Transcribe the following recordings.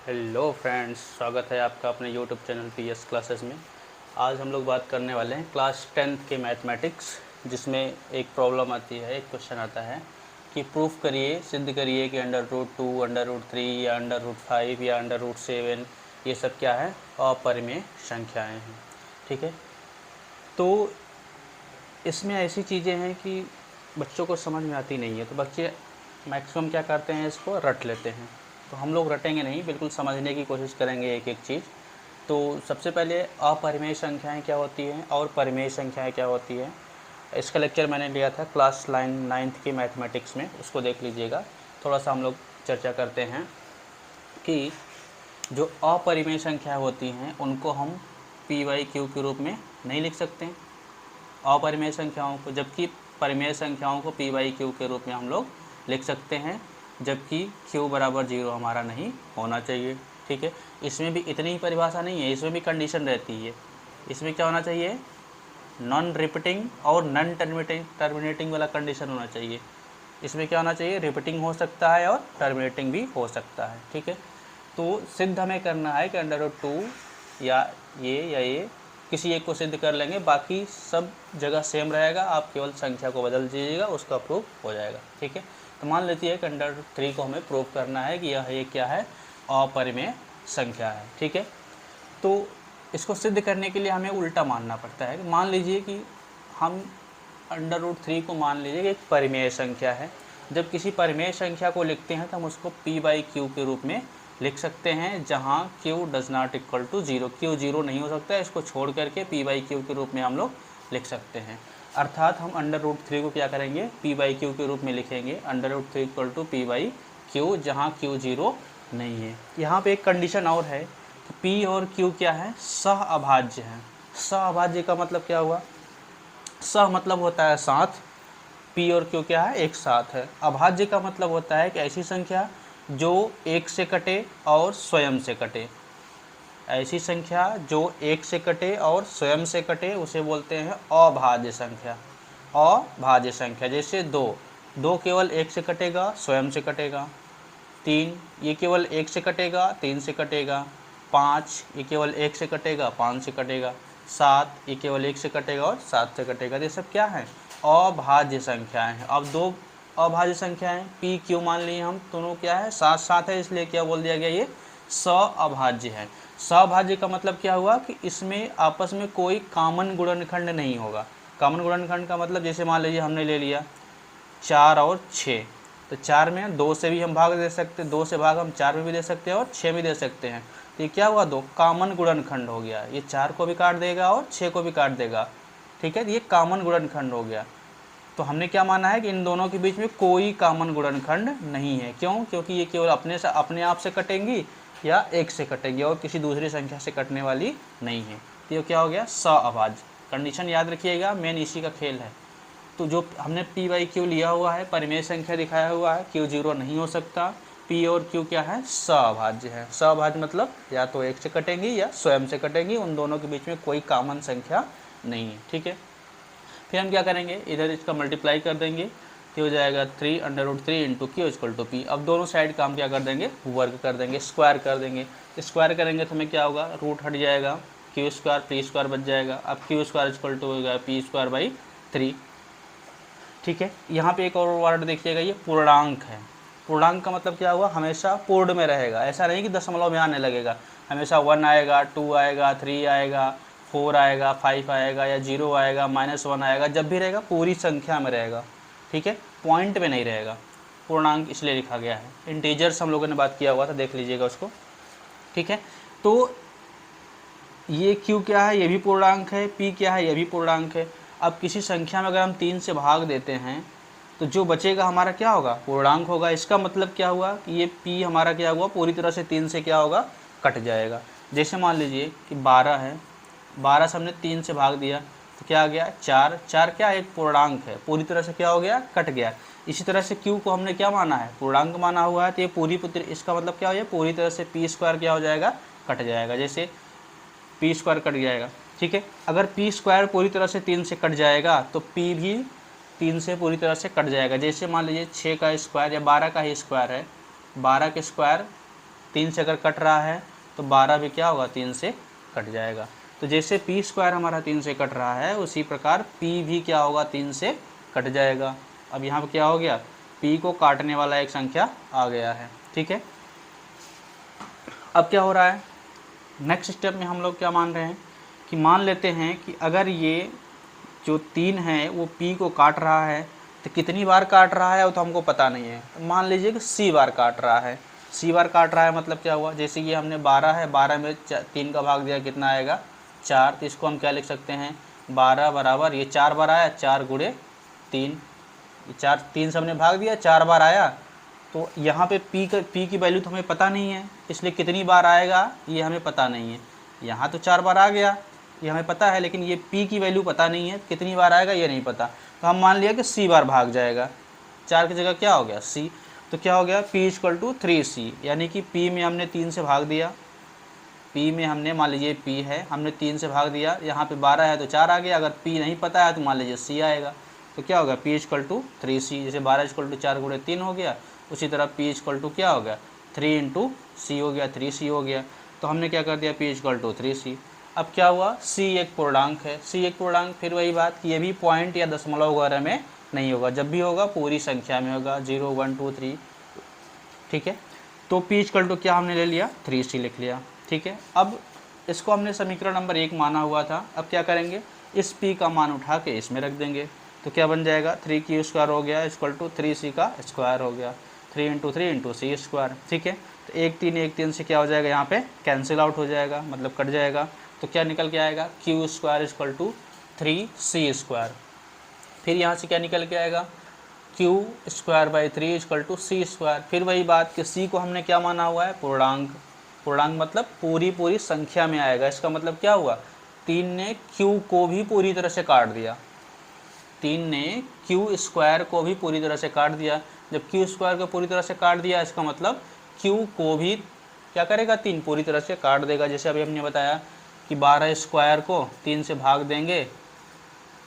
Hello friends, स्वागत है आपका अपने यूट्यूब चैनल पीएस क्लासेस में। आज हम लोग बात करने वाले हैं क्लास 10th के मैथमेटिक्स, जिसमें एक प्रॉब्लम आती है, एक क्वेश्चन आता है कि प्रूफ करिए, सिद्ध करिए कि √2, √3 या √5 या √7 ये सब क्या है, अपरिमेय संख्याएं हैं। ठीक है, तो इसमें ऐसी चीज़ें हैं कि बच्चों को समझ में आती नहीं है, तो बच्चे मैक्सिमम क्या करते हैं, इसको रट लेते हैं। तो हम लोग रटेंगे नहीं, बिल्कुल समझने की कोशिश करेंगे एक एक चीज़। तो सबसे पहले अपरिमेय संख्याएं क्या होती हैं और परिमेय संख्याएं क्या होती हैं, इसका लेक्चर मैंने लिया था क्लास 9th की मैथमेटिक्स में, उसको देख लीजिएगा। थोड़ा सा हम लोग चर्चा करते हैं कि जो अपरिमेय संख्या होती हैं उनको हम p/q के रूप में नहीं लिख सकते अपरिमेय संख्याओं को, जबकि परिमेय संख्याओं को p/q के रूप में हम लोग लिख सकते हैं, जबकि q बराबर 0 हमारा नहीं होना चाहिए। ठीक है, इसमें भी इतनी ही परिभाषा नहीं है, इसमें भी कंडीशन रहती है। इसमें क्या होना चाहिए, नॉन रिपीटिंग और नॉन टर्मिनेटिंग वाला कंडीशन होना चाहिए। इसमें क्या होना चाहिए, रिपीटिंग हो सकता है और टर्मिनेटिंग भी हो सकता है। ठीक है, तो सिद्ध हमें करना है कि √2 या ये किसी एक को सिद्ध कर लेंगे, बाकी सब जगह सेम रहेगा, आप केवल संख्या को बदल दीजिएगा, उसका प्रूफ हो जाएगा। ठीक है, तो मान लेती है कि √3 को हमें प्रूफ करना है कि ये क्या है, अपरिमेय संख्या है। ठीक है, तो इसको सिद्ध करने के लिए हमें उल्टा मानना पड़ता है। मान लीजिए कि हम √3 को मान लीजिए कि एक परिमेय संख्या है। जब किसी परिमेय संख्या को लिखते हैं तो हम उसको p/q के रूप में लिख सकते हैं, जहां q does not equal to 0। q 0 नहीं हो सकता है, इसको छोड़ करके p/q के रूप में हम लोग लिख सकते हैं। अर्थात हम √3 को क्या करेंगे, p/q के रूप में लिखेंगे, √3 इक्वल टू p/q, जहाँ q 0 नहीं है। यहाँ पे एक कंडीशन और है कि p और q क्या है, सह अभाज्य है। सह अभाज्य का मतलब क्या हुआ, सह मतलब होता है साथ, p और q क्या है, एक साथ है। अभाज्य का मतलब होता है कि ऐसी संख्या जो एक से कटे और स्वयं से कटे। ऐसी संख्या जो एक से कटे और स्वयं से कटे उसे बोलते हैं अभाज्य संख्या। अभाज्य संख्या जैसे 2 केवल एक से कटेगा, स्वयं से कटेगा। 3 ये केवल एक से कटेगा, 3 से कटेगा। 5 ये केवल एक से कटेगा, 5 से कटेगा। 7 ये केवल एक से कटेगा और 7 से कटेगा। ये सब क्या है, अभाज्य संख्याएं हैं। अब दो अभाज्य संख्याएं p q मान ली हम, दोनों क्या है, साथ साथ है, इसलिए क्या बोल दिया गया, ये सअभाज्य है। सअभाज्य का मतलब क्या हुआ कि इसमें आपस में कोई कॉमन गुणनखंड नहीं होगा। कॉमन गुणनखंड का मतलब जैसे मान लीजिए हमने ले लिया 4 और 6, तो 4 में 2 से भी हम भाग दे सकते हैं, 2 से भाग हम 4 में भी दे सकते हैं और 6 में दे सकते हैं। तो ये क्या हुआ, 2 कॉमन गुणनखंड हो गया। ये 4 को भी काट देगा और 6 को भी काट देगा। ठीक है, ये कॉमन गुणनखंड हो गया। तो हमने क्या माना है कि इन दोनों के बीच में कोई कॉमन गुणनखंड नहीं है। क्यों, क्योंकि ये केवल अपने आप से कटेंगी या एक से कटेंगी और किसी दूसरी संख्या से कटने वाली नहीं है। तो ये क्या हो गया, सअभाज्य। कंडीशन याद रखिएगा, मेन इसी का खेल है। तो जो हमने p/q लिया हुआ है, परिमेय संख्या दिखाया हुआ है, q 0 नहीं हो सकता। p और q क्या है, सअभाज्य है। सअभाज्य मतलब या तो एक से कटेंगी या स्वयं से कटेंगी, उन दोनों के बीच में कोई कॉमन संख्या नहीं है। ठीक है, फिर हम क्या करेंगे, इधर इसका मल्टीप्लाई कर देंगे, ये हो जाएगा 3 √3 into q equal to p। अब दोनों साइड का हम क्या कर देंगे, वर्ग कर देंगे, स्क्वायर कर देंगे। स्क्वायर करेंगे तो हमें क्या होगा, रूट हट जाएगा, q² p² बच जाएगा। अब q² इक्वल टू होगा p²/3। ठीक है, यहाँ पे एक और वर्ड देखिएगा, ये पूर्णांक है। पूर्णांक का मतलब क्या हुआ, हमेशा पूर्ण में रहेगा, ऐसा नहीं कि दशमलव में आने लगेगा। हमेशा 1 आएगा, 2 आएगा, 3 आएगा, 4 आएगा, 5 आएगा या 0 आएगा, -1 आएगा, जब भी रहेगा पूरी संख्या में रहेगा। ठीक है, पॉइंट में नहीं रहेगा। पूर्णांक इसलिए लिखा गया है। इंटीजर्स हम लोगों ने बात किया हुआ था, देख लीजिएगा उसको। ठीक है, तो ये q क्या है, ये भी पूर्णांक है, p क्या है, ये भी पूर्णांक है। अब किसी संख्या में अगर हम 3 से भाग देते हैं तो जो बचेगा हमारा क्या होगा, पूर्णांक होगा। इसका मतलब क्या हुआ कि ये p हमारा क्या हुआ, पूरी तरह से 3 से क्या होगा, कट जाएगा। जैसे मान लीजिए कि 12 है, 12 से हमने 3 से भाग दिया तो क्या आ गया, 4। 4 क्या है, एक पूर्णांक है, पूरी तरह से क्या हो गया, कट गया। इसी तरह से q को हमने क्या माना है, पूर्णांक माना हुआ है, तो ये पूरी इसका मतलब क्या हो जाए, पूरी तरह से p² क्या हो जाएगा, कट जाएगा। जैसे p² कट जाएगा। ठीक है, अगर p² पूरी तरह से 3 से कट जाएगा तो p भी 3 से पूरी तरह से कट जाएगा। जैसे मान लीजिए 6 का स्क्वायर या 12 का ही स्क्वायर है, 12 के स्क्वायर 3 से अगर कट रहा है तो 12 भी क्या होगा, 3 से कट जाएगा। तो जैसे पी स्क्वायर हमारा 3 से कट रहा है, उसी प्रकार पी भी क्या होगा, 3 से कट जाएगा। अब यहाँ पर क्या हो गया, पी को काटने वाला एक संख्या आ गया है। ठीक है, अब क्या हो रहा है, नेक्स्ट स्टेप में हम लोग क्या मान रहे हैं कि मान लेते हैं कि अगर ये जो 3 है वो पी को काट रहा है, तो कितनी बार काट रहा है वो तो हमको पता नहीं है। मान लीजिए कि सी बार काट रहा है। सी बार काट रहा है मतलब क्या हुआ, जैसे कि हमने 12 है, 12 में 3 का भाग दिया, कितना आएगा, 4। तो इसको हम क्या लिख सकते हैं, 12 बराबर, ये 4 बार आया, 4 गुणे 3, 3 से हमने भाग दिया, 4 बार आया। तो यहाँ पे पी की वैल्यू तो हमें पता नहीं है, इसलिए कितनी बार आएगा ये हमें पता नहीं है। यहाँ तो 4 बार आ गया, ये हमें पता है, लेकिन ये पी की वैल्यू पता नहीं है, कितनी बार आएगा ये नहीं पता। तो हम मान लिया कि सी बार भाग जाएगा, 4 की जगह क्या हो गया, सी। तो क्या हो गया, पी इक्वल टू 3c, यानी कि पी में हमने 3 से भाग दिया। पी में हमने, मान लीजिए पी है, हमने 3 से भाग दिया, यहाँ पे 12 है तो 4 आ गया। अगर पी नहीं पता है तो मान लीजिए सी आएगा। तो क्या होगा, पी इक्वल टू 3c, जैसे 12 इक्वल टू 4 गुणे 3 हो गया, उसी तरह पी इक्वल टू क्या हो गया, 3 इंटू सी हो गया, 3c हो गया। तो हमने क्या कर दिया, पी इक्वल टू 3c। अब क्या हुआ, c एक पूर्णांक है, c एक पूर्णांक, फिर वही बात कि ये भी पॉइंट या दशमलव वगैरह में नहीं होगा, जब भी होगा पूरी संख्या में होगा, 0 1 2 3। ठीक है, तो p इक्वल टू क्या हमने ले लिया, 3c लिख लिया। ठीक है, अब इसको हमने समीकरण नंबर 1 माना हुआ था। अब क्या करेंगे, इस p का मान उठा के इसमें रख देंगे, तो क्या बन जाएगा, 3q स्क्वायर हो गया इक्वल टू 3c का स्क्वायर हो गया, 3 इंटू 3 इंटू सी स्क्वायर। ठीक है, तो 1 3 से क्या हो जाएगा, यहाँ पे कैंसिल आउट हो जाएगा, मतलब कट जाएगा। तो क्या निकल के आएगा, q square equal to 3c square. फिर यहाँ से क्या निकल के आएगा, q square by 3 equal to c square. फिर वही बात कि सी को हमने क्या माना हुआ है, पूर्णांक। पूर्णांक मतलब पूरी संख्या में आएगा। इसका मतलब क्या हुआ, 3 ने क्यू को भी पूरी तरह से काट दिया, 3 ने क्यू स्क्वायर को भी पूरी तरह से काट दिया। जब क्यू स्क्वायर को पूरी तरह से काट दिया, इसका मतलब क्यू को भी क्या करेगा, 3 पूरी तरह से काट देगा। जैसे अभी हमने बताया कि 12 स्क्वायर को 3 से भाग देंगे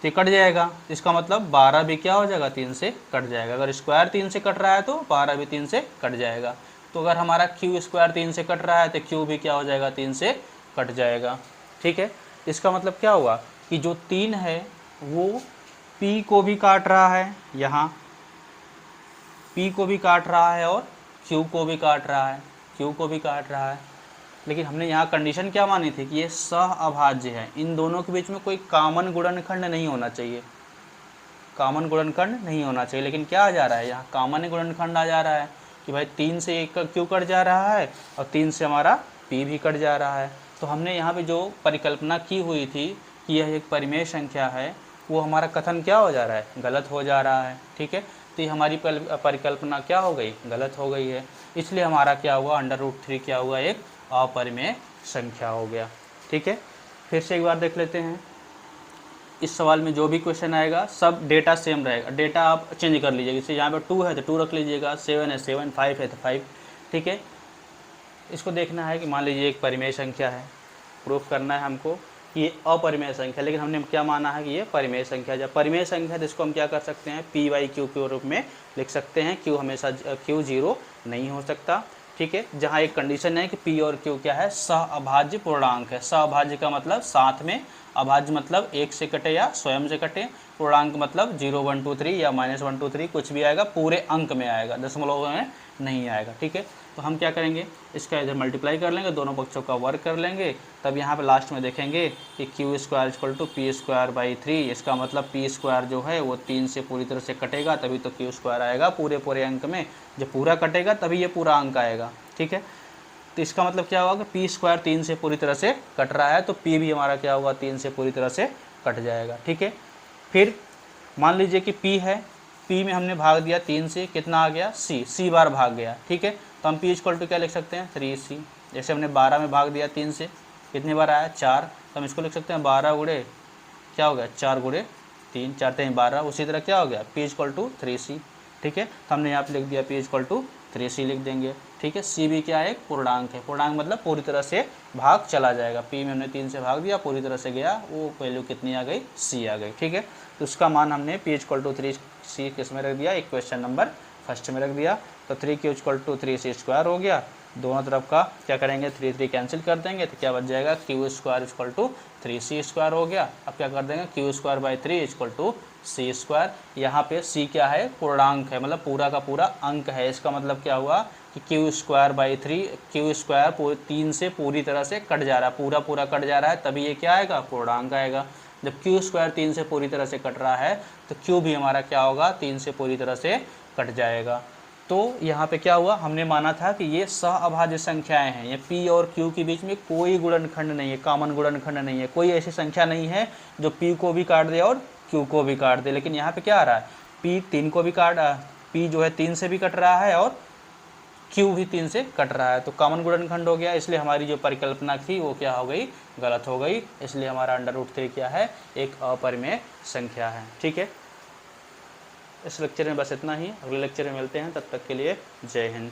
तो कट जाएगा, इसका मतलब 12 भी क्या हो जाएगा, 3 से कट जाएगा। अगर स्क्वायर 3 से कट रहा है तो 12 भी 3 से कट जाएगा। तो अगर हमारा क्यू स्क्वायर 3 से कट रहा है तो क्यू भी क्या हो जाएगा, 3 से कट जाएगा। ठीक है, इसका मतलब क्या हुआ कि जो 3 है वो पी को भी काट रहा है, यहाँ पी को भी काट रहा है और क्यू को भी काट रहा है, क्यू को भी काट रहा है। लेकिन हमने यहाँ कंडीशन क्या मानी थी कि ये सहअभाज्य है, इन दोनों के बीच में कोई कॉमन गुणनखंड नहीं होना चाहिए, कॉमन गुणनखंड नहीं होना चाहिए। लेकिन क्या आ जा रहा है, यहाँ कॉमन गुणनखंड आ जा रहा है कि भाई 3 से एक का क्यू कट जा रहा है और 3 से हमारा पी भी कट जा रहा है। तो हमने यहाँ पे जो परिकल्पना की हुई थी कि यह एक परिमेय संख्या है, वो हमारा कथन क्या हो जा रहा है, गलत हो जा रहा है। ठीक है, तो ये हमारी परिकल्पना क्या हो गई, गलत हो गई है। इसलिए हमारा क्या हुआ, √3 क्या हुआ, एक अपरिमेय संख्या हो गया। ठीक है, फिर से एक बार देख लेते हैं। इस सवाल में जो भी क्वेश्चन आएगा सब डेटा सेम रहेगा, डेटा आप चेंज कर लीजिएगा। जैसे यहाँ पे 2 है तो 2 रख लीजिएगा, 7 है 7, 5 है तो 5। ठीक है, इसको देखना है कि मान लीजिए एक परिमेय संख्या है, प्रूफ करना है हमको कि ये अपरिमेय संख्या, लेकिन हमने क्या माना है कि ये परिमेय संख्या। जब परिमेय संख्या है तो इसको हम क्या कर सकते हैं, p/q के रूप में लिख सकते हैं। q हमेशा q 0 नहीं हो सकता। ठीक है, जहाँ एक कंडीशन है कि p और q क्या है, सहअभाज्य पूर्णांक है। सहअभाज्य का मतलब साथ में, अभाज्य मतलब 1 से कटे या स्वयं से कटे, पूर्णांक मतलब 0 1 2 3 या -1 2 3 कुछ भी आएगा, पूरे अंक में आएगा, दशमलव में नहीं आएगा। ठीक है, तो हम क्या करेंगे, इसका इधर मल्टीप्लाई कर लेंगे, दोनों पक्षों का वर्क कर लेंगे, तब यहाँ पे लास्ट में देखेंगे कि q square equal to p square by 3। इसका मतलब पी स्क्वायर जो है वो 3 से पूरी तरह से कटेगा, तभी तो क्यू स्क्वायर आएगा पूरे अंक में। जब पूरा कटेगा तभी ये पूरा अंक आएगा। ठीक है, तो इसका मतलब क्या होगा कि पी स्क्वायर 3 से पूरी तरह से कट रहा है, तो पी भी हमारा क्या होगा, 3 से पूरी तरह से कट जाएगा। ठीक है, फिर मान लीजिए कि पी है, पी में हमने भाग दिया 3 से, कितना आ गया, सी बार भाग गया। ठीक है, तो हम पी इक्वल टू क्या लिख सकते हैं, 3c। जैसे हमने 12 में भाग दिया 3 से, कितनी बार आया, 4, तो हम इसको लिख सकते हैं 12 गुणे क्या हो गया, 4 गुणे 3, 4 3 12। उसी तरह क्या हो गया, पी इक्वल टू 3c। ठीक है, तो हमने यहाँ पे लिख दिया पी इक्वल टू 3c लिख देंगे। ठीक है, सी भी क्या है, एक पूर्णांक है। पूर्णांक मतलब पूरी तरह से भाग चला जाएगा, पी में हमने 3 से भाग दिया, पूरी तरह से गया, वो वैल्यू कितनी आ गई, सी आ गई। ठीक है, तो उसका मान हमने पी इक्वल टू 3c किस में रख दिया, एक क्वेश्चन नंबर फर्स्ट में रख दिया। तो 3q equal to 3c square हो गया, दोनों तरफ का क्या करेंगे, 3 3 कैंसिल कर देंगे तो क्या बच जाएगा, q square equal to 3c square हो गया। अब क्या कर देंगे, q square by 3 equal to c square. यहाँ पे c क्या है, पूर्णांक है, मतलब पूरा का पूरा अंक है। इसका मतलब क्या हुआ कि q square by 3, Q square 3 से पूरी तरह से कट जा रहा है, पूरा पूरा कट जा रहा है, तभी ये क्या आएगा, पूर्णांक आएगा। जब क्यू स्क्वायर 3 से पूरी तरह से कट रहा है तो क्यू भी हमारा क्या होगा, 3 से पूरी तरह से कट जाएगा। तो यहाँ पे क्या हुआ, हमने माना था कि ये सहअभाज्य संख्याएं हैं, ये p और q के बीच में कोई गुणनखंड नहीं है, कॉमन गुणनखंड नहीं है, कोई ऐसी संख्या नहीं है जो p को भी काट दे और q को भी काट दे। लेकिन यहाँ पे क्या आ रहा है, p 3 को भी p जो है 3 से भी कट रहा है और q भी 3 से कट रहा है, तो कॉमन गुणनखंड हो गया। इसलिए हमारी जो परिकल्पना थी वो क्या हो गई, गलत हो गई। इसलिए हमारा √3 क्या है, एक अपरिमेय संख्या है। ठीक है, इस लेक्चर में बस इतना ही, अगले लेक्चर में मिलते हैं, तब तक के लिए जय हिंद।